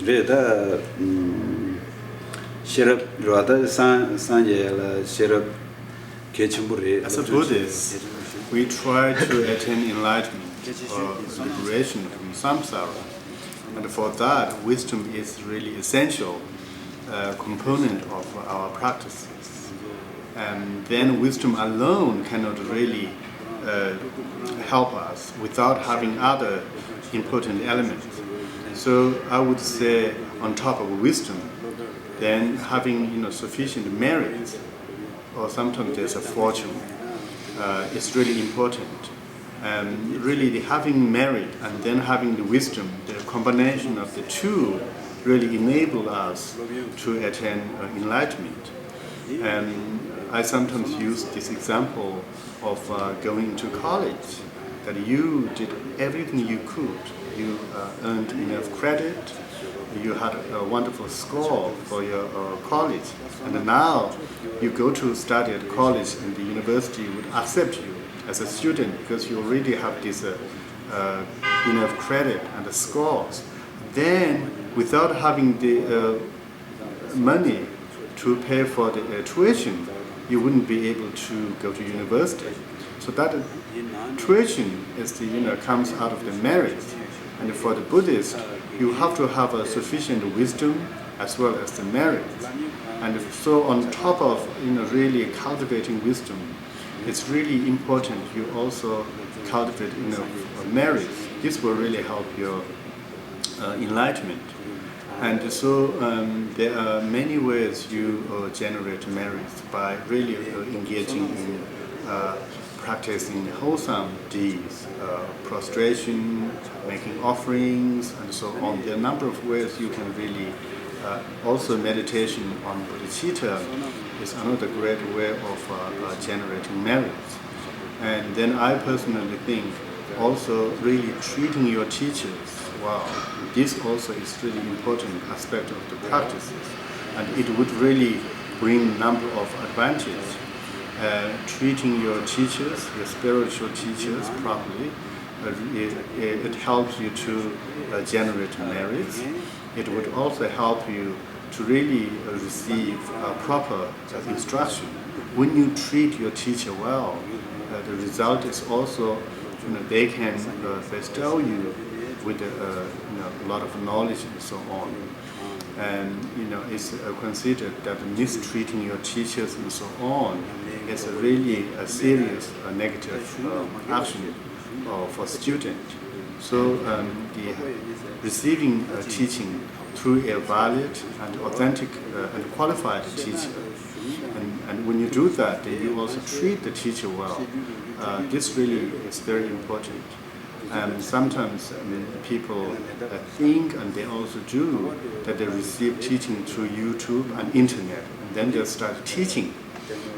Reda Sherab Rada Sanya Sherab Kechamburi. As a Buddhist, we try to attain enlightenment or liberation from samsara. And for that, wisdom is really essential component of our practices. And then wisdom alone cannot really help us without having other important elements. So I would say, on top of wisdom, then having sufficient merit, or sometimes there's a fortune, is really important. Really, having merit and then having the wisdom, the combination of the two, really enable us to attain enlightenment. And I sometimes use this example of going to college, that you did everything you could. You earned enough credit, you had a wonderful score for your college, and now you go to study at college and the university would accept you as a student because you already have this enough credit and the scores. Then, without having the money to pay for the tuition, you wouldn't be able to go to university. So that tuition is comes out of the merit. And for the Buddhist, you have to have a sufficient wisdom as well as the merit. And so on top of really cultivating wisdom, it's really important you also cultivate merit. This will really help your enlightenment. And so there are many ways you generate merit by really engaging in practicing wholesome deeds, prostration, making offerings, and so on. There are a number of ways you can really, also meditation on bodhicitta is another great way of generating merit. And then I personally think also really treating your teachers well. This also is really important aspect of the practices, and it would really bring a number of advantages. Treating your teachers, your spiritual teachers properly, it helps you to generate merits. It would also help you to really receive proper instruction. When you treat your teacher well, the result is also they can bestow you with a lot of knowledge and so on. And it's considered that mistreating your teachers and so on is really a serious negative action for students. So the receiving teaching through a valid and authentic and qualified teacher, and when you do that, then you also treat the teacher well. This really is very important. And sometimes people think, and they also do, that they receive teaching through YouTube and internet, and then they start teaching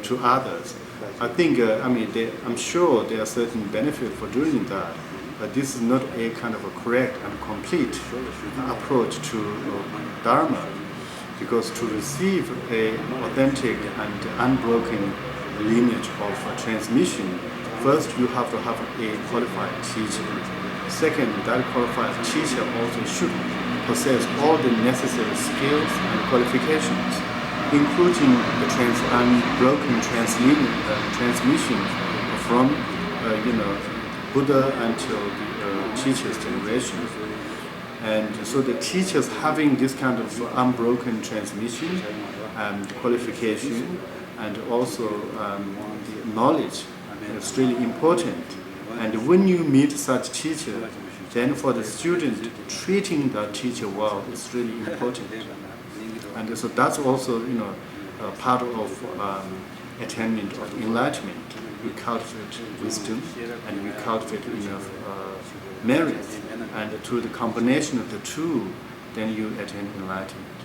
to others. I think, I'm sure there are certain benefits for doing that, but this is not a kind of a correct and complete approach to Dharma, because to receive an authentic and unbroken lineage of transmission, first, you have to have a qualified teacher. Second, that qualified teacher also should possess all the necessary skills and qualifications, including the unbroken transmission from Buddha until the teacher's generation. And so the teachers having this kind of unbroken transmission and qualification, and also the knowledge, it's really important. And when you meet such teacher, then for the student, treating that teacher well is really important. And so that's also part of attainment of enlightenment. We cultivate wisdom and we cultivate merit, and through the combination of the two, then you attain enlightenment.